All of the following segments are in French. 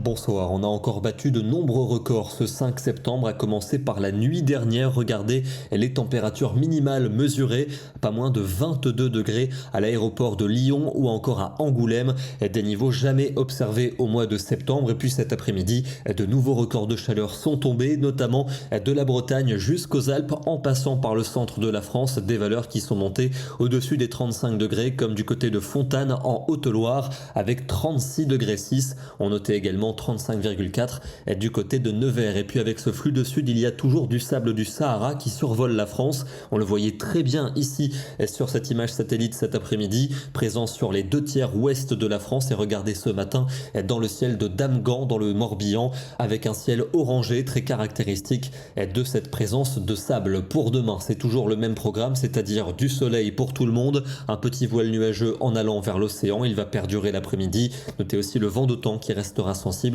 Bonsoir, on a encore battu de nombreux records ce 5 septembre, à commencer par la nuit dernière. Regardez les températures minimales mesurées, pas moins de 22 degrés à l'aéroport de Lyon ou encore à Angoulême, des niveaux jamais observés au mois de septembre. Et puis cet après-midi, de nouveaux records de chaleur sont tombés, notamment de la Bretagne jusqu'aux Alpes, en passant par le centre de la France, des valeurs qui sont montées au-dessus des 35 degrés, comme du côté de Fontane en Haute-Loire, avec 36 degrés 6. On notait également 35,4 du côté de Nevers. Et puis avec ce flux de sud, il y a toujours du sable du Sahara qui survole la France. On le voyait très bien ici sur cette image satellite cet après-midi, présent sur les 2/3 ouest de la France. Et regardez ce matin dans le ciel de Damgan, dans le Morbihan, avec un ciel orangé très caractéristique de cette présence de sable. Pour demain, c'est toujours le même programme, c'est-à-dire du soleil pour tout le monde, un petit voile nuageux en allant vers l'océan. Il va perdurer l'après-midi. Notez aussi le vent d'automne qui restera sensible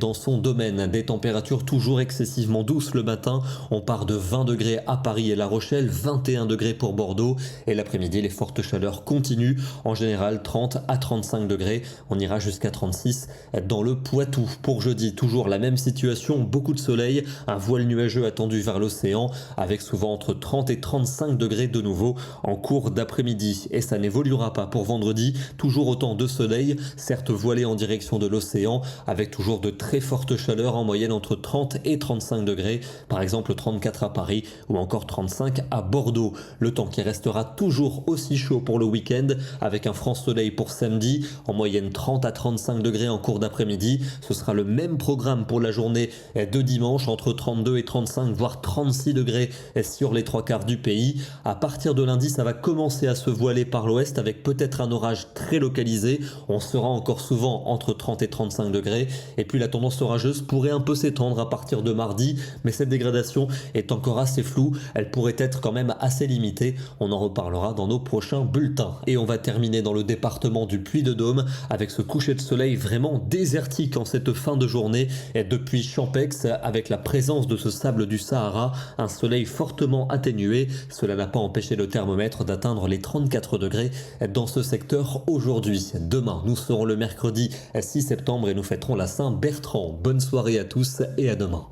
dans son domaine. Des températures toujours excessivement douces le matin. On part de 20 degrés à Paris et La Rochelle, 21 degrés pour Bordeaux. Et l'après-midi, les fortes chaleurs continuent. En général, 30 à 35 degrés. On ira jusqu'à 36 dans le Poitou. Pour jeudi, toujours la même situation. Beaucoup de soleil, un voile nuageux attendu vers l'océan, avec souvent entre 30 et 35 degrés de nouveau en cours d'après-midi. Et ça n'évoluera pas pour vendredi. Toujours autant de soleil, certes voilé en direction de l'océan, avec toujours de très fortes chaleurs, en moyenne entre 30 et 35 degrés, par exemple 34 à Paris ou encore 35 à Bordeaux. Le temps qui restera toujours aussi chaud pour le week-end, avec un franc soleil pour samedi, en moyenne 30 à 35 degrés en cours d'après-midi. Ce sera le même programme pour la journée de dimanche, entre 32 et 35 voire 36 degrés sur les 3/4 du pays. À partir de lundi, ça va commencer à se voiler par l'ouest, avec peut-être un orage très localisé. On sera encore souvent entre 30 et 35 degrés. Et puis la tendance orageuse pourrait un peu s'étendre à partir de mardi, mais cette dégradation est encore assez floue. Elle pourrait être quand même assez limitée. On en reparlera dans nos prochains bulletins. Et on va terminer dans le département du Puy-de-Dôme avec ce coucher de soleil vraiment désertique en cette fin de journée. Et depuis Champex, avec la présence de ce sable du Sahara, un soleil fortement atténué. Cela n'a pas empêché le thermomètre d'atteindre les 34 degrés dans ce secteur aujourd'hui. Demain, nous serons le mercredi 6 septembre et nous fêterons la Saint-Bertrand. Bonne soirée à tous et à demain.